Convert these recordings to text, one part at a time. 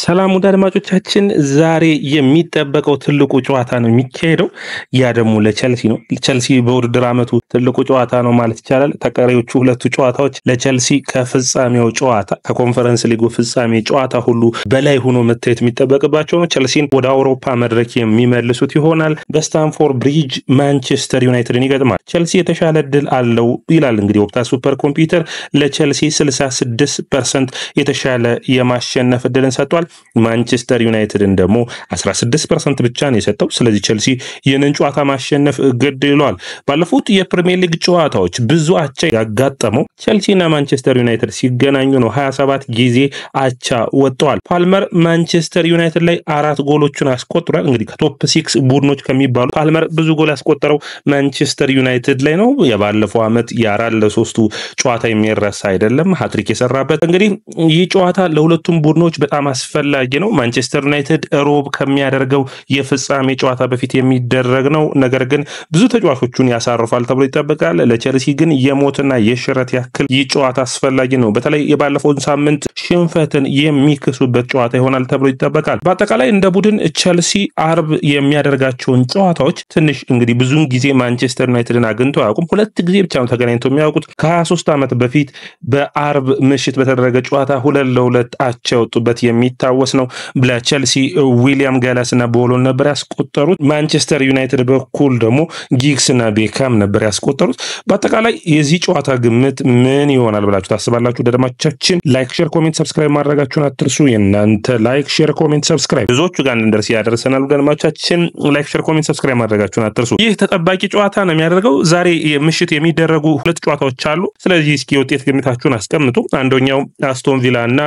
ሰላም ወደ አድማጮቻችን ዛሬ የሚጠበቀው ትልቁ ጨዋታ ነው የሚካሄደው ያ ደግሞ ለቸልሲ ነው። ቸልሲ በውድድር አመቱ ትልቁ ጨዋታ ነው ማለት ይቻላል። ተቀሪዎቹ ሁለቱ ጨዋታዎች ለቸልሲ ከፍጻሜው ጨዋታ ከኮንፈረንስ ሊጉ ፍጻሜ ጨዋታ ሁሉ በላይ ሆኖ መታየት የሚጠበቅባቸው ነው። ቸልሲን ወደ አውሮፓ መድረክ የሚመልሱት ይሆናል። በስታንፎርድ ብሪጅ ማንቸስተር ዩናይትድን ይገጥማል። ቸልሲ የተሻለ እድል አለው ይላል እንግዲህ ኦፕታ ሱፐር ኮምፒውተር ለቸልሲ 66% የተሻለ የማሸነፍ እድልን ሰጥቷል። ማንቸስተር ዩናይትድን ደግሞ 16% ብቻ ነው የሰጠው። ስለዚህ ቸልሲ ይህንን ጨዋታ ማሸነፍ ግድ ይሏል። ባለፉት የፕሪሚየር ሊግ ጨዋታዎች ብዙ አቻ ያጋጠመው ቸልሲና ማንቸስተር ዩናይትድ ሲገናኙ ነው። 27 ጊዜ አቻ ወጥተዋል። ፓልመር ማንቸስተር ዩናይትድ ላይ 4 ጎሎችን አስቆጥሯል። እንግዲህ ከቶፕ 6 ቡድኖች ከሚባሉ ፓልመር ብዙ ጎል ያስቆጠረው ማንቸስተር ዩናይትድ ላይ ነው። የባለፈው አመት የ4-3 ጨዋታ የሚረሳ አይደለም ሃትሪክ የሰራበት። እንግዲህ ይህ ጨዋታ ለሁለቱም ቡድኖች በጣም አስፈላጊ ነው። ማንቸስተር ዩናይትድ ሮብ ከሚያደርገው የፍጻሜ ጨዋታ በፊት የሚደረግ ነው። ነገር ግን ብዙ ተጫዋቾቹን ያሳርፋል ተብሎ ይጠበቃል። ለቸልሲ ግን የሞትና የሽረት ያክል ይህ ጨዋታ አስፈላጊ ነው። በተለይ የባለፈውን ሳምንት ሽንፈትን የሚክሱበት ጨዋታ ይሆናል ተብሎ ይጠበቃል። በአጠቃላይ እንደ ቡድን ቸልሲ አርብ የሚያደርጋቸውን ጨዋታዎች ትንሽ እንግዲህ ብዙውን ጊዜ ማንቸስተር ዩናይትድን አግኝቶ አያውቁም። ሁለት ጊዜ ብቻ ነው ተገናኝተው የሚያውቁት። ከ23 ዓመት በፊት በአርብ ምሽት በተደረገ ጨዋታ 2-2 አቻ የወጡበት የሚታወስ ነው። ለቸልሲ ዊሊያም ጋላስና ቦሎን ነበር ያስቆጠሩት። ማንቸስተር ዩናይትድ በኩል ደግሞ ጊግስና ቤካም ነበር ያስቆጠሩት። በአጠቃላይ የዚህ ጨዋታ ግምት ምን ይሆናል ብላችሁ ታስባላችሁ? ደረማቻችን ላይክ፣ ሼር፣ ኮሜንት ሰብስክራይብ ማድረጋችሁን አትርሱ። የእናንተ ላይክ፣ ሼር፣ ኮሜንት ሰብስክራይብ ብዙዎቹ ጋር እንደርስ ያደርሰናል። ደረማቻችን ላይክ፣ ሼር፣ ኮሜንት ሰብስክራይብ ማድረጋችሁን አትርሱ። ይህ ተጠባቂ ጨዋታ ነው የሚያደርገው። ዛሬ ምሽት የሚደረጉ ሁለት ጨዋታዎች አሉ። ስለዚህ እስኪ ውጤት ግምታችሁን አስቀምጡ። አንደኛው አስቶን ቪላ እና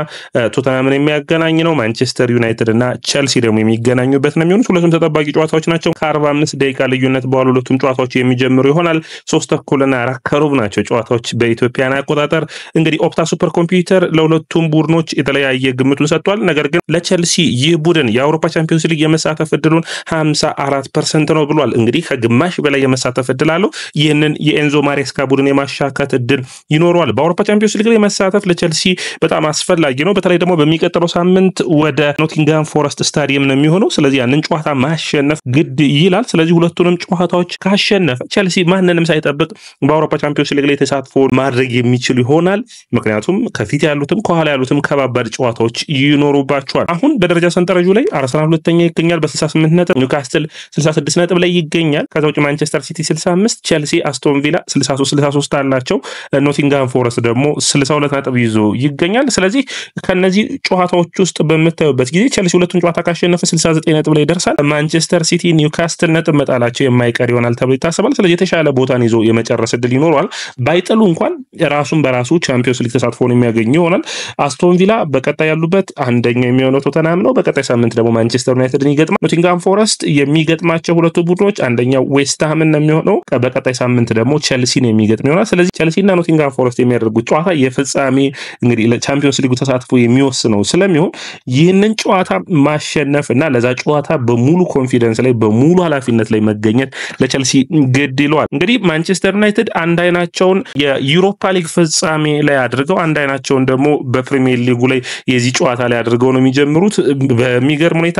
ቶተንሃምን የሚያገናኝ ነው። ማንቸስተር ዩናይትድ እና ቸልሲ ደግሞ የሚገናኙበት ነው የሚሆኑት። ሁለቱም ተጠባቂ ጨዋታዎች ናቸው። ከ45 ደቂቃ ልዩነት በኋላ ሁለቱም ጨዋታዎች የሚጀምሩ ይሆናል። 3:15 እና 4:15 ናቸው ጨዋታዎች በኢትዮጵያን አቆጣጠር። እንግዲህ ኦፕታ ሱፐር ኮምፒውተር ለሁለቱም ቡድኖች የተለያየ ግምቱን ሰጥቷል። ነገር ግን ለቸልሲ ይህ ቡድን የአውሮፓ ቻምፒዮንስ ሊግ የመሳተፍ እድሉን 54% ነው ብሏል። እንግዲህ ከግማሽ በላይ የመሳተፍ እድል አለው። ይህንን የኤንዞ ማሬስካ ቡድን የማሻካት እድል ይኖረዋል። በአውሮፓ ቻምፒዮንስ ሊግ ላይ መሳተፍ ለቸልሲ በጣም አስፈላጊ ነው። በተለይ ደግሞ በሚቀጥለው ሳምንት ወደ ኖቲንግሃም ፎረስት ስታዲየም ነው የሚሆነው። ስለዚህ ያንን ጨዋታ ማሸነፍ ግድ ይላል። ስለዚህ ሁለቱንም ጨዋታዎች ካሸነፈ ቸልሲ ማንንም ሳይጠብቅ በአውሮፓ ቻምፒዮንስ ሊግ ላይ ተሳትፎ ማድረግ የሚችል ይሆናል። ምክንያቱም ከፊት ያሉትም ከኋላ ያሉትም ከባባድ ጨዋታዎች ይኖሩባቸዋል። አሁን በደረጃ ሰንጠረዡ ላይ አርሰናል ሁለተኛ ይገኛል በ68 ነጥብ፣ ኒውካስትል 66 ነጥብ ላይ ይገኛል። ከዛ ውጭ ማንቸስተር ሲቲ 65፣ ቸልሲ፣ አስቶን ቪላ 63 አላቸው። ኖቲንግሃም ፎረስት ደግሞ 62 ነጥብ ይዞ ይገኛል። ስለዚህ ከነዚህ ጨዋታዎች ውስጥ በምታዩበት ጊዜ ቸልሲ ሁለቱን ጨዋታ ካሸነፈ 69 ነጥብ ላይ ይደርሳል። ማንቸስተር ሲቲ፣ ኒውካስትል ነጥብ መጣላቸው የማይቀር ይሆናል ተብሎ ይታሰባል። ስለዚህ የተሻለ ቦታን ይዞ የመጨረስ እድል ይኖረዋል። ባይጥሉ እንኳን ራሱን በራሱ ቻምፒዮንስ ሊግ ተሳትፎን የሚያገኝ ይሆናል። አስቶን ቪላ በቀጣይ ያሉበት አንደኛው የሚሆነው ቶተንሃም ነው። በቀጣይ ሳምንት ደግሞ ማንቸስተር ዩናይትድን ይገጥማል። ኖቲንግሃም ፎረስት የሚገጥማቸው ሁለቱ ቡድኖች አንደኛው ዌስትሃምን ነው የሚሆነው። በቀጣይ ሳምንት ደግሞ ቸልሲን የሚገጥም ይሆናል። ስለዚህ ቸልሲና ኖቲንግሃም ፎረስት የሚያደርጉት ጨዋታ የፍጻሜ እንግዲህ ለቻምፒዮንስ ሊጉ ተሳትፎ የሚወስነው ስለሚሆን ይህንን ጨዋታ ማሸነፍ እና ለዛ ጨዋታ በሙሉ ኮንፊደንስ ላይ በሙሉ ኃላፊነት ላይ መገኘት ለቸልሲ ግድ ይለዋል። እንግዲህ ማንቸስተር ዩናይትድ አንድ አይናቸውን የዩሮፓ ሊግ ፍጻሜ ላይ አድርገው አንድ አይናቸውን ደግሞ በፕሪሚየር ሊጉ ላይ የዚህ ጨዋታ ላይ አድርገው ነው የሚጀምሩት። በሚገርም ሁኔታ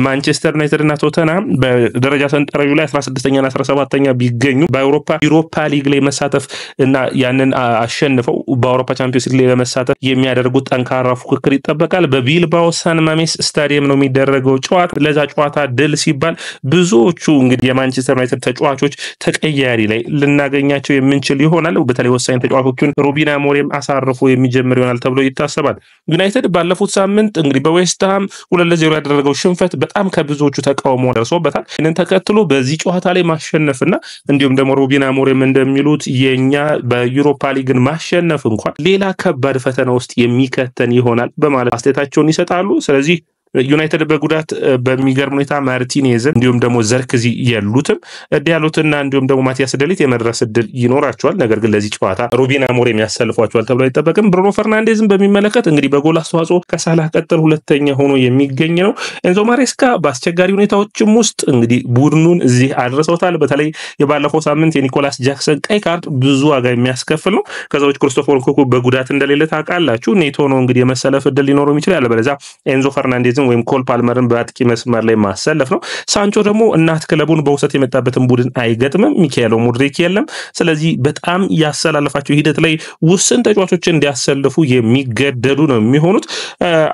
ማንቸስተር ዩናይትድ እና ቶተንሃም በደረጃ ሰንጠረዡ ላይ 16ኛ እና 17ኛ ቢገኙ በዩሮፓ ሊግ ላይ መሳተፍ እና ያንን አሸንፈው በአውሮፓ ቻምፒዮንስ ሊግ ላይ ለመሳተፍ የሚያደርጉት ጠንካራ ፉክክር ይጠበቃል። በቢልባኦ ሳን ማሜስ ስታዲየም ነው የሚደረገው ጨዋታ። ለዛ ጨዋታ ድል ሲባል ብዙዎቹ እንግዲህ የማንቸስተር ዩናይትድ ተጫዋቾች ተቀያሪ ላይ ልናገኛቸው የምንችል ይሆናል። በተለይ ወሳኝ ተጫዋቾቹን ሩበን አሞሪም አሳርፎ የሚጀምር ይሆናል ተብሎ ይታሰባል። ዩናይትድ ባለፉት ሳምንት እንግዲህ በዌስትሃም 2-0 ያደረገው ሽንፈት በጣም ከብዙዎቹ ተቃውሞ ደርሶበታል። ይህንን ተከትሎ በዚህ ጨዋታ ላይ ማሸነፍና እንዲሁም ደግሞ ሩበን አሞሪም እንደሚሉት የኛ በዩሮፓ ሊግን ማሸነፍ እንኳን ሌላ ከባድ ፈተና ውስጥ የሚከተን ይሆናል በማለት አስተያየታቸውን ይሰጣሉ። ስለዚህ ዩናይትድ በጉዳት በሚገርም ሁኔታ ማርቲኔዝ እንዲሁም ደግሞ ዘርክዚ የሉትም። ዲያሎትና እንዲሁም ደግሞ ማቲያስ ደሊት የመድረስ እድል ይኖራቸዋል። ነገር ግን ለዚህ ጨዋታ ሩበን አሞሪም ያሰልፏቸዋል ተብሎ አይጠበቅም። ብሩኖ ፈርናንዴዝን በሚመለከት እንግዲህ በጎል አስተዋጽኦ ከሳላህ ቀጥሎ ሁለተኛ ሆኖ የሚገኝ ነው። ኤንዞ ማሬስካ በአስቸጋሪ ሁኔታዎችም ውስጥ እንግዲህ ቡድኑን እዚህ አድርሰውታል። በተለይ የባለፈው ሳምንት የኒኮላስ ጃክሰን ቀይ ካርድ ብዙ ዋጋ የሚያስከፍል ነው። ከዛዎች ክሪስቶፈር ንኩኩ በጉዳት እንደሌለ ታውቃላችሁ። ኔቶ ነው እንግዲህ የመሰለፍ እድል ሊኖረው ይችላል። ያለበለዚያ ኤንዞ ፈርናንዴዝን ወይም ኮል ፓልመርን በአጥቂ መስመር ላይ ማሰለፍ ነው። ሳንቾ ደግሞ እናት ክለቡን በውሰት የመጣበትን ቡድን አይገጥምም። ሚካኤሎ ሙድሪክ የለም። ስለዚህ በጣም ያሰላለፋቸው ሂደት ላይ ውስን ተጫዋቾችን እንዲያሰልፉ የሚገደዱ ነው የሚሆኑት።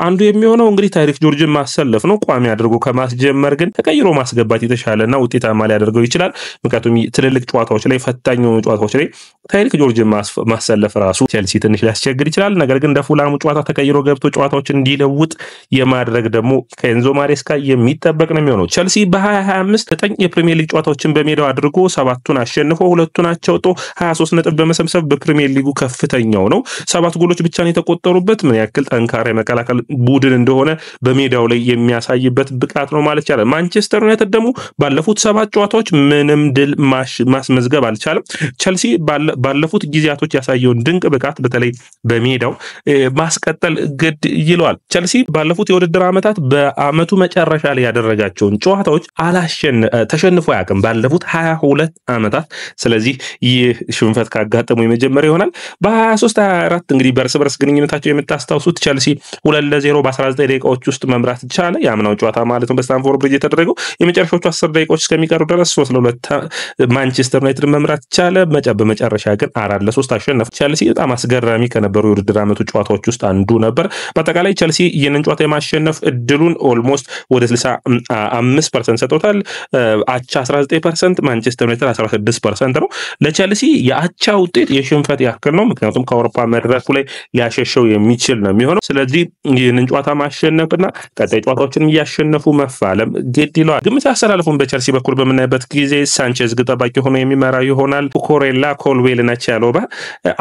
አንዱ የሚሆነው እንግዲህ ታሪክ ጆርጅን ማሰለፍ ነው። ቋሚ አድርጎ ከማስጀመር ግን ተቀይሮ ማስገባት የተሻለና ውጤታማ ሊያደርገው ይችላል። ምክንያቱም ትልልቅ ጨዋታዎች ላይ ፈታኝ ጨዋታዎች ላይ ታሪክ ጆርጅን ማሰለፍ ራሱ ቼልሲ ትንሽ ሊያስቸግር ይችላል። ነገር ግን እንደ ፉላሙ ጨዋታ ተቀይሮ ገብቶ ጨዋታዎችን እንዲለውጥ የማድረግ ደግሞ ከኤንዞ ማሬስካ የሚጠበቅ ነው የሚሆነው። ቼልሲ በ2025 9 የፕሪሚየር ሊግ ጨዋታዎችን በሜዳው አድርጎ 7ቱን አሸንፎ 2ቱን አቻውጦ 23 ነጥብ በመሰብሰብ በፕሪሚየር ሊጉ ከፍተኛው ነው። 7 ጎሎች ብቻ ነው የተቆጠሩበት። ምን ያክል ጠንካራ የመከላከል ቡድን እንደሆነ በሜዳው ላይ የሚያሳይበት ብቃት ነው ማለት ይቻላል። ማንቸስተር ዩናይትድ ደግሞ ባለፉት 7 ጨዋታዎች ምንም ድል ማስመዝገብ አልቻለም። ቼልሲ ባለፉት ጊዜያቶች ያሳየውን ድንቅ ብቃት በተለይ በሜዳው ማስቀጠል ግድ ይለዋል። ቼልሲ ባለፉት የውድድር ዓመታት በአመቱ መጨረሻ ላይ ያደረጋቸውን ጨዋታዎች ተሸንፎ አያውቅም ባለፉት 22 ዓመታት። ስለዚህ ይህ ሽንፈት ካጋጠመው የመጀመሪያ ይሆናል። በ23-24 እንግዲህ በርስ በርስ ግንኙነታቸው የምታስታውሱት ቼልሲ 2-0 በ19 ደቂቃዎች ውስጥ መምራት ቻለ። የአምናው ጨዋታ ማለት ነው በስታንፎርድ ብሪጅ የተደረገው። የመጨረሻዎቹ 10 ደቂቃዎች እስከሚቀሩ ድረስ 3-2 ማንቸስተር ዩናይትድ መምራት ቻለ። በመጨረሻ ግን 4-3 አሸነፈ። ቼልሲ በጣም አስገራሚ ከነበሩ የውድድር ዓመቱ ጨዋታዎች ውስጥ አንዱ ነበር። በአጠቃላይ ቼልሲ ይህንን ጨዋታ የማሸነፍ እድሉን ኦልሞስት ወደ 65% ሰጥቶታል። አቻ 19%፣ ማንቸስተር ዩናይትድ 16% ነው። ለቼልሲ የአቻ ውጤት የሽንፈት ያክል ነው። ምክንያቱም ከአውሮፓ መድረኩ ላይ ሊያሸሸው የሚችል ነው የሚሆነው። ስለዚህ ይህንን ጨዋታ ማሸነፍና ቀጣይ ጨዋታዎችን እያሸነፉ መፋለም ግድ ይለዋል። ግምት አሰላለፉን በቼልሲ በኩል በምናይበት ጊዜ ሳንቼዝ ግብ ጠባቂ ሆኖ የሚመራ ይሆናል። ኮሬላ፣ ኮልዌል እና ቻሎባ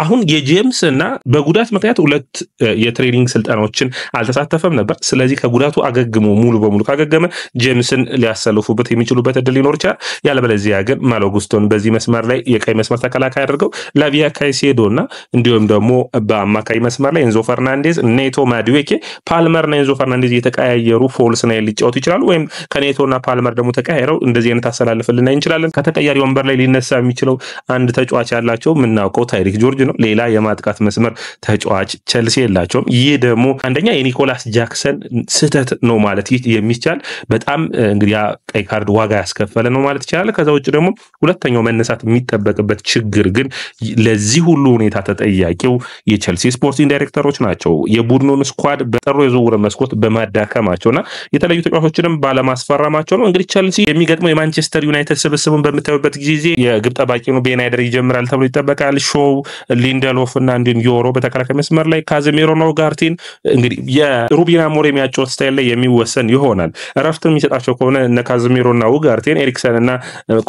አሁን የጄምስ እና በጉዳት ምክንያት 2 የትሬኒንግ ስልጠናዎችን አልተሳተፈም ነበር። ስለዚህ ከጉዳቱ አገግሞ ሙሉ በሙሉ ካገገመ ጄምስን ሊያሰልፉበት የሚችሉበት እድል ሊኖር ይችላል። ያለበለዚያ ግን ማሎ ጉስቶን በዚህ መስመር ላይ የቀይ መስመር ተከላካይ አድርገው ላቪያ ካይሴዶ እና እንዲሁም ደግሞ በአማካይ መስመር ላይ ኤንዞ ፈርናንዴዝ፣ ኔቶ፣ ማዱዌኬ፣ ፓልመር እና ኤንዞ ፈርናንዴዝ የተቀያየሩ ፎልስ ናይል ሊጫወቱ ይችላሉ። ወይም ከኔቶ እና ፓልመር ደግሞ ተቀያይረው እንደዚህ አይነት አሰላለፍልና እንችላለን። ከተቀያሪ ወንበር ላይ ሊነሳ የሚችለው አንድ ተጫዋች ያላቸው የምናውቀው ታሪክ ጆርጅ ነው። ሌላ የማጥቃት መስመር ተጫዋች ቼልሲ የላቸውም። ይህ ደግሞ አንደኛ የኒኮላስ ጃክሰን ስህተት ነው ማለት የሚቻል በጣም እንግዲህ ቀይ ካርድ ዋጋ ያስከፈለ ነው ማለት ይቻላል። ከዛ ውጭ ደግሞ ሁለተኛው መነሳት የሚጠበቅበት ችግር ግን ለዚህ ሁሉ ሁኔታ ተጠያቂው የቼልሲ ስፖርቲንግ ዳይሬክተሮች ናቸው። የቡድኑን ስኳድ በጥሩ የዝውውር መስኮት በማዳከማቸውና የተለያዩ ተጫዋቾችንም ባለማስፈረማቸው ነው። እንግዲህ ቼልሲ የሚገጥመው የማንቸስተር ዩናይትድ ስብስቡን በምታዩበት ጊዜ የግብ ጠባቂ ነው ቤናይደር ይጀምራል ተብሎ ይጠበቃል። ሾው፣ ሊንደሎፍ እና እንዲሁም ዮሮ በተከላካይ መስመር ላይ ካዘሜሮ ነው ጋርቲን እንግዲህ የሩበን አሞሪም የሚያጫወት ስታይል ላይ የሚወሰን ይሆናል። እረፍት የሚሰጣቸው ከሆነ እነ ካዘሜሮ እና ጋርቲን፣ ኤሪክሰን እና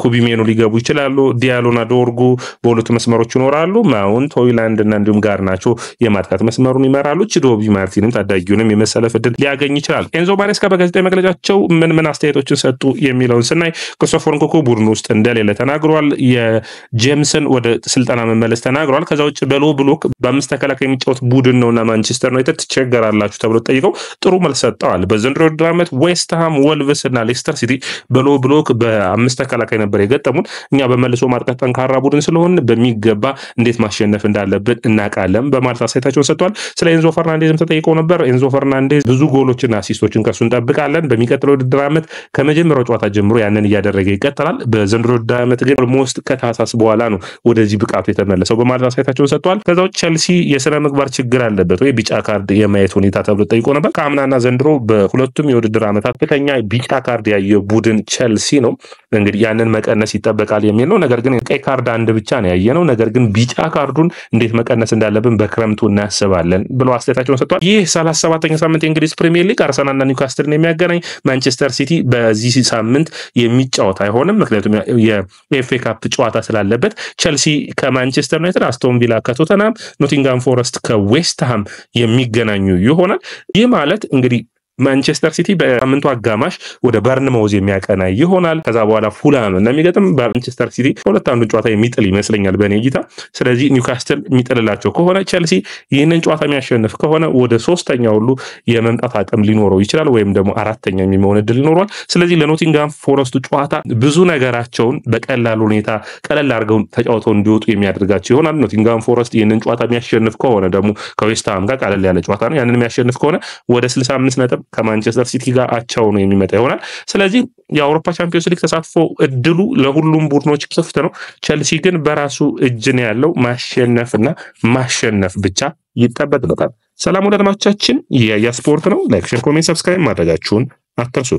ኩቢሜኑ ሊገቡ ይችላሉ። ዲያሎና ዶርጉ በሁለቱ መስመሮች ይኖራሉ። ማውንት፣ ሆይላንድ እና እንዲሁም ጋርናቾ የማጥቃት መስመሩን ይመራሉ። ቺዶቢ ማርቲንም ታዳጊውንም የመሰለፍ እድል ሊያገኝ ይችላል። ኤንዞ ማሬስካ በጋዜጣዊ መግለጫቸው ምን አስተያየቶችን ሰጡ የሚለውን ስናይ ክሪስቶፈር ንኩኩ ቡድኑ ውስጥ እንደሌለ ተናግሯል። የጄምስን ወደ ስልጠና መመለስ ተናግሯል። ከዛ ውጭ በሎ ብሎክ በ5 ተከላካይ የሚጫወት ቡድን ነውና ማንቸስተር ዩናይትድ ትቸገራላችሁ ተብሎ ጠይቀው ጥሩ መልስ ሰጥተዋል። በዘንድሮ ውድድር ዓመት ዌስትሃም፣ ወልቭስ እና ሌስተር ሲቲ በሎ ብሎክ በ5 ተከላካይ ነበር የገጠሙን። እኛ በመልሶ ማጥቃት ጠንካራ ቡድን ስለሆን በሚገባ እንዴት ማሸነፍ እንዳለብን እናውቃለን በማለት አስተያየታቸውን ሰጥተዋል። ስለ ኤንዞ ፈርናንዴዝም ተጠይቀው ነበር። ኤንዞ ፈርናንዴዝ ብዙ ጎሎችና አሲስቶችን ከሱ እንጠብቃለን። በሚቀጥለው ውድድር ዓመት ከመጀመሪያው ጨዋታ ጀምሮ ያንን እያደረገ ይቀጥላል። በዘንድሮ ውድድር ዓመት ግን ኦልሞስት ከታህሳስ በኋላ ነው ወደዚህ ብቃቱ የተመለሰው በማለት አስተያየታቸውን ሰጥተዋል። ከዛው ቼልሲ የስነ ምግባር ችግር አለበት ወይ ቢጫ ካርድ የማየት ሁኔታ ተብሎ ጠይቆ ነበር። ከአምናና ዘንድሮ በሁለቱም የውድድር ዓመታት ከፍተኛ ቢጫ ካርድ ያየ ቡድን ቼልሲ ነው። እንግዲህ ያንን መቀነስ ይጠበቃል የሚል ነው። ነገር ግን ቀይ ካርድ አንድ ብቻ ነው ያየነው። ነገር ግን ቢጫ ካርዱን እንዴት መቀነስ እንዳለብን በክረምቱ እናስባለን ብለው አስተያየታቸውን ሰጥቷል። ይህ 37ኛ ሳምንት የእንግሊዝ ፕሪሚየር ሊግ አርሰናልና ኒውካስትልን የሚያገናኝ ማንቸስተር ሲቲ በዚህ ሳምንት የሚጫወት አይሆንም። ምክንያቱም የኤፍኤ ካፕ ጨዋታ ስላለበት ቼልሲ ከማንቸስተር ዩናይትድ፣ አስቶን ቪላ ከቶተናም፣ ኖቲንጋም ፎረስት ከዌስትሃም የሚገናኙ ይሆናል። ይህ ማለት እንግዲህ ማንቸስተር ሲቲ በሳምንቱ አጋማሽ ወደ በርንማውዝ የሚያቀና ይሆናል። ከዛ በኋላ ፉላም እንደሚገጥም በማንቸስተር ሲቲ ሁለት አንዱ ጨዋታ የሚጥል ይመስለኛል በኔ እይታ። ስለዚህ ኒውካስትል የሚጥልላቸው ከሆነ ቸልሲ ይህንን ጨዋታ የሚያሸንፍ ከሆነ ወደ ሶስተኛ ሁሉ የመምጣት አቅም ሊኖረው ይችላል፣ ወይም ደግሞ አራተኛ የሚሆን እድል ይኖረዋል። ስለዚህ ለኖቲንጋም ፎረስቱ ጨዋታ ብዙ ነገራቸውን በቀላል ሁኔታ ቀለል አድርገው ተጫውተው እንዲወጡ የሚያደርጋቸው ይሆናል። ኖቲንጋም ፎረስት ይህንን ጨዋታ የሚያሸንፍ ከሆነ ደግሞ ከዌስትሃም ጋር ቀለል ያለ ጨዋታ ነው፣ ያንን የሚያሸንፍ ከሆነ ወደ 65 ነጥብ ከማንቸስተር ሲቲ ጋር አቻው ነው የሚመጣ ይሆናል። ስለዚህ የአውሮፓ ቻምፒዮንስ ሊግ ተሳትፎ እድሉ ለሁሉም ቡድኖች ክፍት ነው። ቸልሲ ግን በራሱ እጅ ነው ያለው፣ ማሸነፍና ማሸነፍ ብቻ ይጠበቅበታል። ሰላም ወዳጆቻችን፣ የስፖርት ነው። ላይክ፣ ሼር፣ ኮሜንት፣ ሰብስክራይብ ማድረጋችሁን አትርሱ።